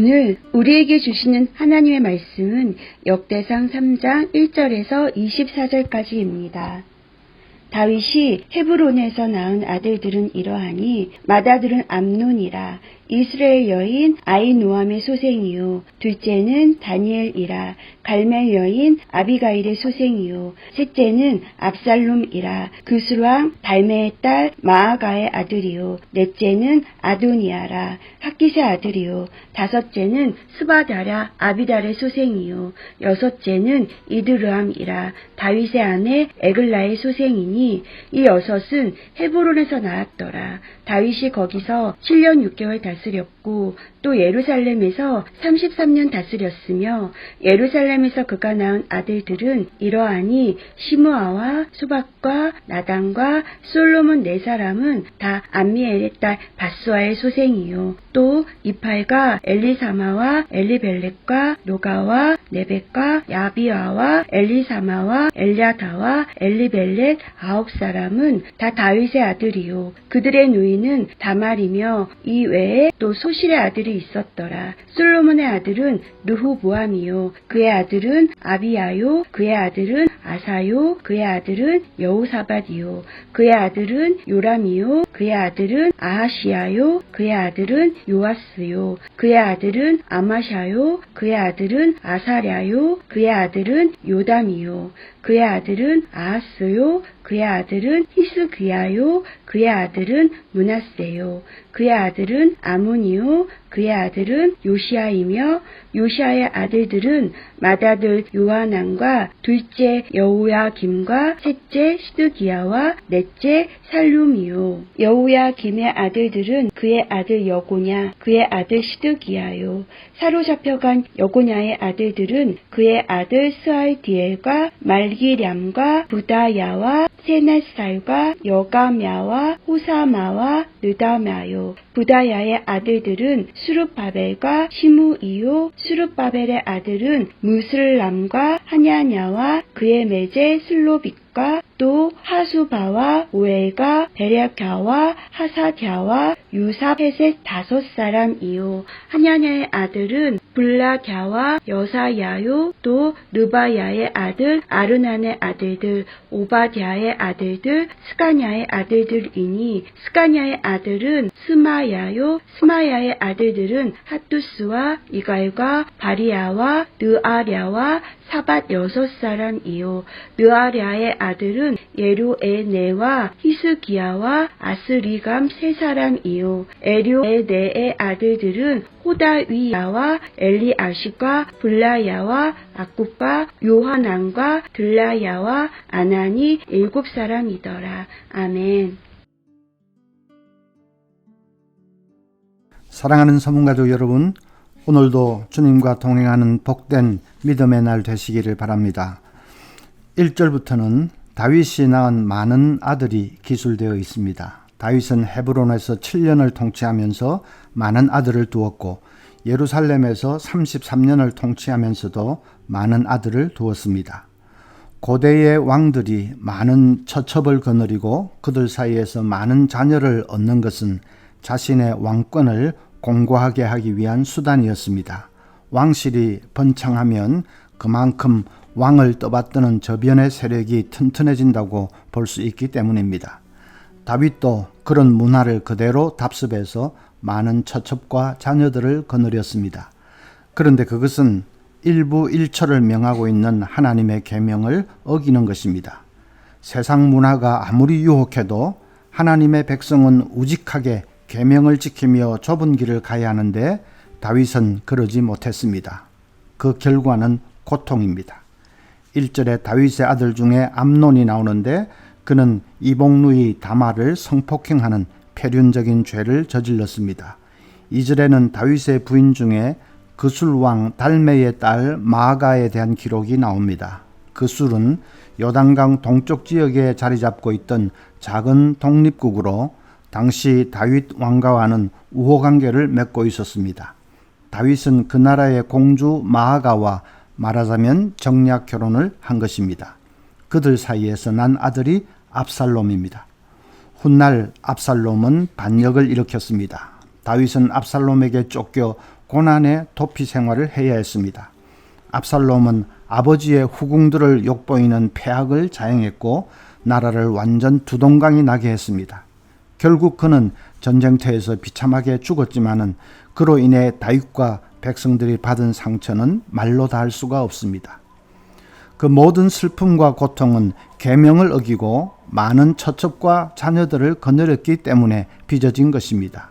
오늘 우리에게 주시는 하나님의 말씀은 역대상 3장 1절에서 24절까지입니다. 다윗이 헤브론에서 낳은 아들들은 이러하니 맏아들은 암논이라 이스라엘 여인 아히노함의 소생이요 둘째는 다니엘이라 갈멜 여인 아비가일의 소생이요 셋째는 압살롬이라 그술왕 달메의 딸 마아가의 아들이요 넷째는 아도니아라 학기세 아들이요 다섯째는 스바다라 아비달의 소생이요 여섯째는 이드르함이라 다윗의 아내 에글라의 소생이니 이 여섯은 헤브론에서 낳았더라. 다윗이 거기서 7년 6개월 다스렸고 또 예루살렘에서 33년 다스렸으며 예루살렘에서 그가 낳은 아들들은 이러하니 시므아와 수박과 나단과 솔로몬 네 사람은 다 암미엘의 딸 바수아의 소생이요 또 이팔과 엘리사마와 엘리벨렉과 노가와 네벡과 야비아와 엘리사마와 엘야다와 엘리벨렉 9사람은 다 다윗의 아들이요 그들의 누이는 다말이며 이 외에 또 소실의 아들이 있었더라. 솔로몬의 아들은 르후보암이요 그의 아들은 아비야요 그의 아들은 아사요 그의 아들은 여호사밧이요 그의 아들은 요람이요 그의 아들은 아하시야요 그의 아들은 요아스요 그의 아들은 아마샤요 그의 아들은 아사랴요 그의 아들은 요담이요 그의 아들은 아하스요 그의 아들은 히스기야요 그의 아들은 므낫세요 그의 아들은 아몬이요 그의 아들은 요시아이며 요시아의 아들들은 맏아들 요하난과 둘째 여호야김과 셋째 시드기야와 넷째 살룸이요 여호야김의 아들들은 그의 아들 여고냐 그의 아들 시드기야요 사로잡혀간 여고냐의 아들들은 그의 아들 스알디엘과 말기량과 부다야와 세낫살과 여가мя와 호사마와 느다마요 부다야의 아들들은 수룹바벨과 시므이요 수룹바벨의 아들은 무슬람과 하냐냐와 그의 매제 슬로빅과 또 하수바와 오엘과 베랴갸와 하사갸와 유사페셋 5사람이요 하냐냐의 아들은 블라갸와 여사야요 또 르바야의 아들 아르난의 아들들 오바댜의 아들들 스가냐의 아들들이니 스가냐의 아들은 스마야요 스마야의 아들들은 핫두스와 이갈과 바리야와 느아랴와 사밧 6사람이요 느아랴의 아들은 예루에네와 히스기야와 아스리감 3사람이요 에류에네의 아들들은 호다위야와 엘리아십과 블라야와 아굽과 요하난과 들라야와 아나니 7사람이더라. 아멘. 사랑하는 성문가족 여러분, 오늘도 주님과 동행하는 복된 믿음의 날 되시기를 바랍니다. 1절부터는 다윗이 낳은 많은 아들이 기술되어 있습니다. 다윗은 헤브론에서 7년을 통치하면서 많은 아들을 두었고 예루살렘에서 33년을 통치하면서도 많은 아들을 두었습니다. 고대의 왕들이 많은 처첩을 거느리고 그들 사이에서 많은 자녀를 얻는 것은 자신의 왕권을 공고하게 하기 위한 수단이었습니다. 왕실이 번창하면 그만큼 왕을 떠받드는 저변의 세력이 튼튼해진다고 볼 수 있기 때문입니다. 다윗도 그런 문화를 그대로 답습해서 많은 처첩과 자녀들을 거느렸습니다. 그런데 그것은 일부 일처를 명하고 있는 하나님의 계명을 어기는 것입니다. 세상 문화가 아무리 유혹해도 하나님의 백성은 우직하게 계명을 지키며 좁은 길을 가야 하는데 다윗은 그러지 못했습니다. 그 결과는 고통입니다. 1절에 다윗의 아들 중에 암논이 나오는데 그는 이복누이 다말을 성폭행하는 폐륜적인 죄를 저질렀습니다. 2절에는 다윗의 부인 중에 그술왕 달메의 딸 마아가에 대한 기록이 나옵니다. 그술은 요단강 동쪽 지역에 자리 잡고 있던 작은 독립국으로 당시 다윗 왕가와는 우호관계를 맺고 있었습니다. 다윗은 그 나라의 공주 마아가와 말하자면 정략 결혼을 한 것입니다. 그들 사이에서 난 아들이 압살롬입니다. 훗날 압살롬은 반역을 일으켰습니다. 다윗은 압살롬에게 쫓겨 고난의 도피 생활을 해야 했습니다. 압살롬은 아버지의 후궁들을 욕보이는 폐악을 자행했고 나라를 완전 두동강이 나게 했습니다. 결국 그는 전쟁터에서 비참하게 죽었지만은 그로 인해 다윗과 백성들이 받은 상처는 말로 다 할 수가 없습니다. 그 모든 슬픔과 고통은 계명을 어기고 많은 처첩과 자녀들을 거느렸기 때문에 빚어진 것입니다.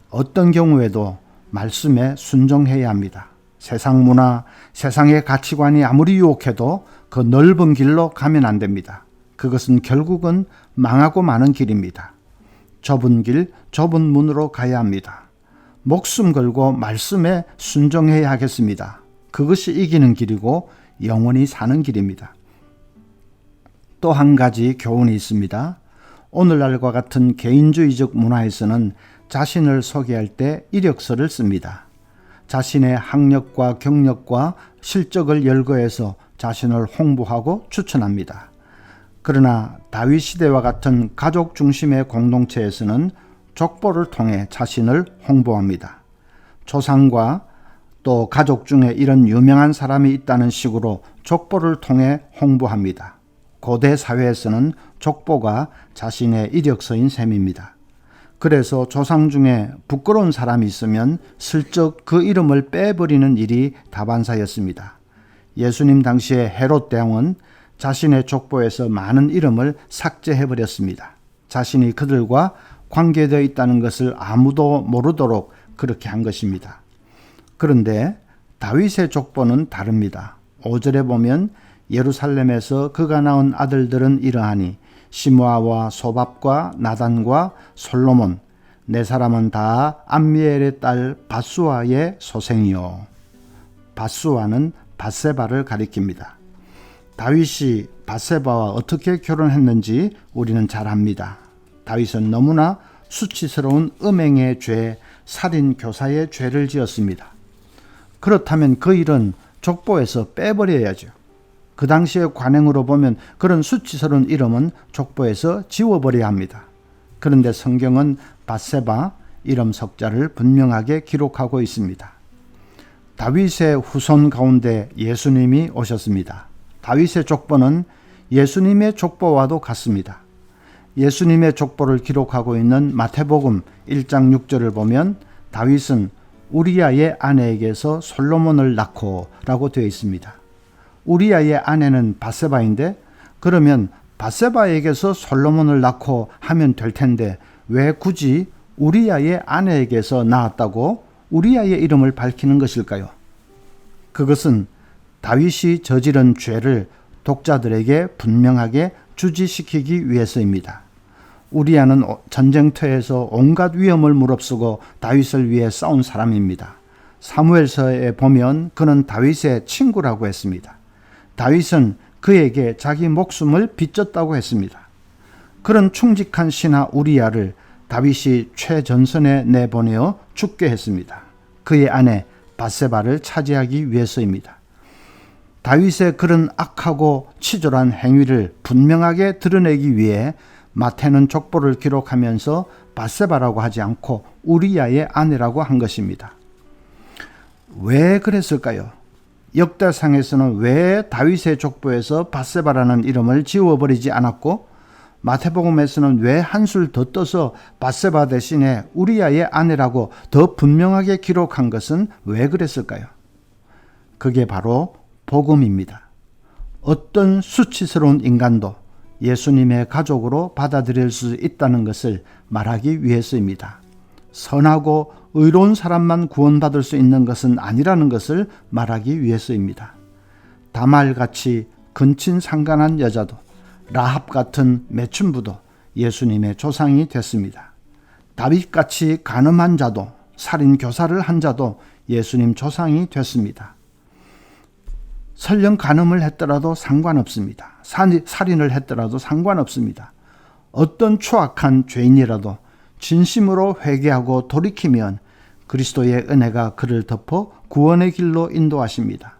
어떤 경우에도 말씀에 순종해야 합니다. 세상 문화, 세상의 가치관이 아무리 유혹해도 그 넓은 길로 가면 안 됩니다. 그것은 결국은 망하고 마는 길입니다. 좁은 길, 좁은 문으로 가야 합니다. 목숨 걸고 말씀에 순종해야 하겠습니다. 그것이 이기는 길이고 영원히 사는 길입니다. 또 한 가지 교훈이 있습니다. 오늘날과 같은 개인주의적 문화에서는 자신을 소개할 때 이력서를 씁니다. 자신의 학력과 경력과 실적을 열거해서 자신을 홍보하고 추천합니다. 그러나 다윗 시대와 같은 가족 중심의 공동체에서는 족보를 통해 자신을 홍보합니다. 조상과 또 가족 중에 이런 유명한 사람이 있다는 식으로 족보를 통해 홍보합니다. 고대 사회에서는 족보가 자신의 이력서인 셈입니다. 그래서 조상 중에 부끄러운 사람이 있으면 슬쩍 그 이름을 빼버리는 일이 다반사였습니다. 예수님 당시에 헤롯 대왕은 자신의 족보에서 많은 이름을 삭제해버렸습니다. 자신이 그들과 관계되어 있다는 것을 아무도 모르도록 그렇게 한 것입니다. 그런데 다윗의 족보는 다릅니다. 5절에 보면 예루살렘에서 그가 낳은 아들들은 이러하니 시므아와 소밥과 나단과 솔로몬 네 사람은 다 암미엘의 딸 밧수아의 소생이요. 밧수아는 밧세바를 가리킵니다. 다윗이 밧세바와 어떻게 결혼했는지 우리는 잘 압니다. 다윗은 너무나 수치스러운 음행의 죄, 살인 교사의 죄를 지었습니다. 그렇다면 그 일은 족보에서 빼버려야죠. 그 당시의 관행으로 보면 그런 수치스러운 이름은 족보에서 지워버려야 합니다. 그런데 성경은 밧세바 이름 석자를 분명하게 기록하고 있습니다. 다윗의 후손 가운데 예수님이 오셨습니다. 다윗의 족보는 예수님의 족보와도 같습니다. 예수님의 족보를 기록하고 있는 마태복음 1장 6절을 보면 다윗은 우리아의 아내에게서 솔로몬을 낳고 라고 되어 있습니다. 우리아의 아내는 밧세바인데 그러면 밧세바에게서 솔로몬을 낳고 하면 될 텐데 왜 굳이 우리아의 아내에게서 낳았다고 우리아의 이름을 밝히는 것일까요? 그것은 다윗이 저지른 죄를 독자들에게 분명하게 주지시키기 위해서입니다. 우리아는 전쟁터에서 온갖 위험을 무릅쓰고 다윗을 위해 싸운 사람입니다. 사무엘서에 보면 그는 다윗의 친구라고 했습니다. 다윗은 그에게 자기 목숨을 빚졌다고 했습니다. 그런 충직한 신하 우리아를 다윗이 최전선에 내보내어 죽게 했습니다. 그의 아내 밧세바를 차지하기 위해서입니다. 다윗의 그런 악하고 치졸한 행위를 분명하게 드러내기 위해 마태는 족보를 기록하면서 밧세바라고 하지 않고 우리아의 아내라고 한 것입니다. 왜 그랬을까요? 역대상에서는 왜 다윗의 족보에서 밧세바라는 이름을 지워버리지 않았고 마태복음에서는 왜 한술 더 떠서 밧세바 대신에 우리아의 아내라고 더 분명하게 기록한 것은 왜 그랬을까요? 그게 바로 복음입니다. 어떤 수치스러운 인간도 예수님의 가족으로 받아들일 수 있다는 것을 말하기 위해서입니다. 선하고 의로운 사람만 구원받을 수 있는 것은 아니라는 것을 말하기 위해서입니다. 다말같이 근친상간한 여자도 라합 같은 매춘부도 예수님의 조상이 됐습니다. 다윗같이 간음한 자도 살인 교사를 한 자도 예수님 조상이 됐습니다. 설령 간음을 했더라도 상관없습니다. 살인을 했더라도 상관없습니다. 어떤 추악한 죄인이라도 진심으로 회개하고 돌이키면 그리스도의 은혜가 그를 덮어 구원의 길로 인도하십니다.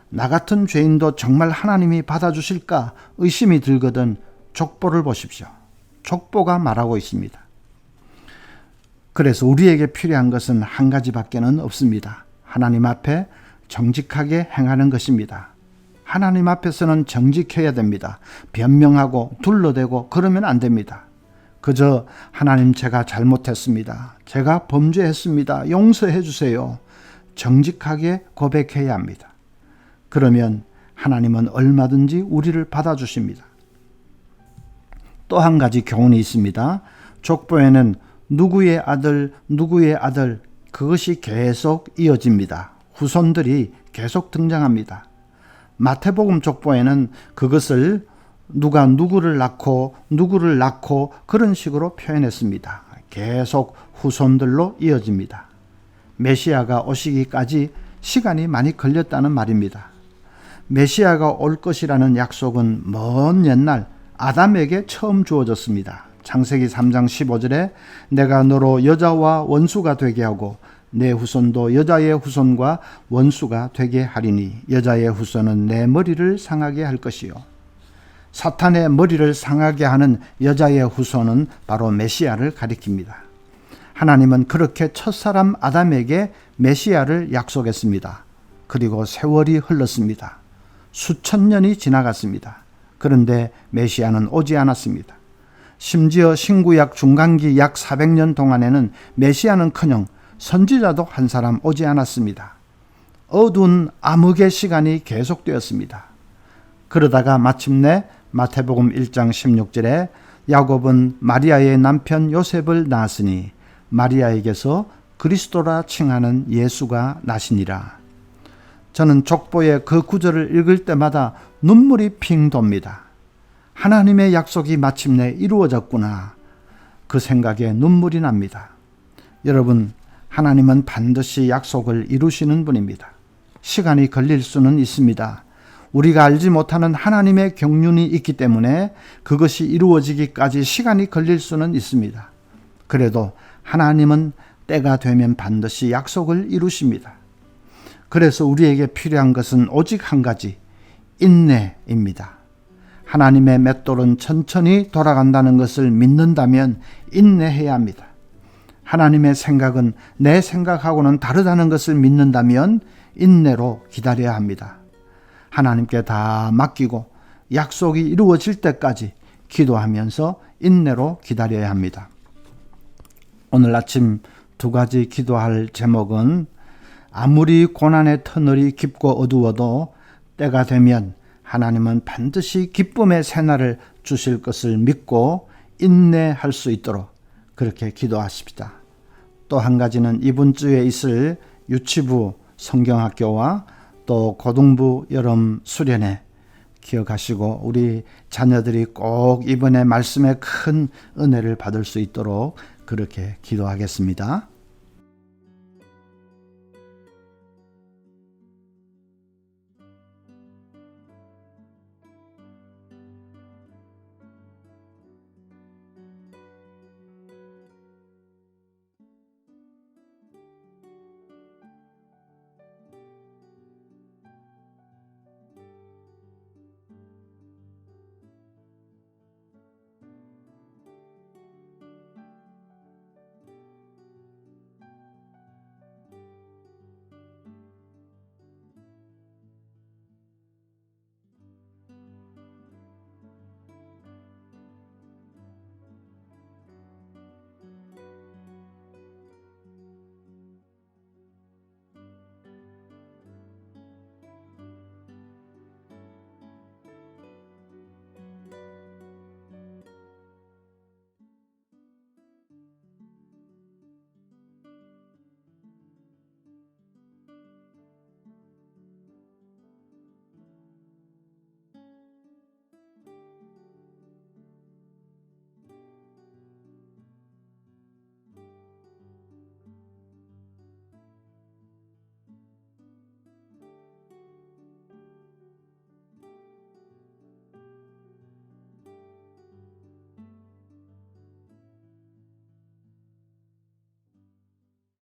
나 같은 죄인도 정말 하나님이 받아주실까 의심이 들거든 족보를 보십시오. 족보가 말하고 있습니다. 그래서 우리에게 필요한 것은 한 가지밖에는 없습니다. 하나님 앞에 정직하게 행하는 것입니다. 하나님 앞에서는 정직해야 됩니다. 변명하고 둘러대고 그러면 안 됩니다. 그저 하나님, 제가 잘못했습니다. 제가 범죄했습니다. 용서해 주세요. 정직하게 고백해야 합니다. 그러면 하나님은 얼마든지 우리를 받아주십니다. 또 한 가지 교훈이 있습니다. 족보에는 누구의 아들, 누구의 아들, 그것이 계속 이어집니다. 후손들이 계속 등장합니다. 마태복음 족보에는 그것을 누가 누구를 낳고 그런 식으로 표현했습니다. 계속 후손들로 이어집니다. 메시아가 오시기까지 시간이 많이 걸렸다는 말입니다. 메시아가 올 것이라는 약속은 먼 옛날 아담에게 처음 주어졌습니다. 창세기 3장 15절에 내가 너로 여자와 원수가 되게 하고 내 후손도 여자의 후손과 원수가 되게 하리니 여자의 후손은 내 머리를 상하게 할 것이요. 사탄의 머리를 상하게 하는 여자의 후손은 바로 메시아를 가리킵니다. 하나님은 그렇게 첫사람 아담에게 메시아를 약속했습니다. 그리고 세월이 흘렀습니다. 수천 년이 지나갔습니다. 그런데 메시아는 오지 않았습니다. 심지어 신구약 중간기 약 400년 동안에는 메시아는커녕 선지자도 한 사람 오지 않았습니다. 어두운 암흑의 시간이 계속되었습니다. 그러다가 마침내 마태복음 1장 16절에 야곱은 마리아의 남편 요셉을 낳았으니 마리아에게서 그리스도라 칭하는 예수가 나시니라. 저는 족보의 그 구절을 읽을 때마다 눈물이 핑 돕니다. 하나님의 약속이 마침내 이루어졌구나. 그 생각에 눈물이 납니다. 여러분, 하나님은 반드시 약속을 이루시는 분입니다. 시간이 걸릴 수는 있습니다. 우리가 알지 못하는 하나님의 경륜이 있기 때문에 그것이 이루어지기까지 시간이 걸릴 수는 있습니다. 그래도 하나님은 때가 되면 반드시 약속을 이루십니다. 그래서 우리에게 필요한 것은 오직 한 가지, 인내입니다. 하나님의 맷돌은 천천히 돌아간다는 것을 믿는다면 인내해야 합니다. 하나님의 생각은 내 생각하고는 다르다는 것을 믿는다면 인내로 기다려야 합니다. 하나님께 다 맡기고 약속이 이루어질 때까지 기도하면서 인내로 기다려야 합니다. 오늘 아침 두 가지 기도할 제목은 아무리 고난의 터널이 깊고 어두워도 때가 되면 하나님은 반드시 기쁨의 새날을 주실 것을 믿고 인내할 수 있도록 그렇게 기도하십시다. 또 한 가지는 이번 주에 있을 유치부 성경학교와 또 고등부 여름 수련회 기억하시고 우리 자녀들이 꼭 이번에 말씀의 큰 은혜를 받을 수 있도록 그렇게 기도하겠습니다.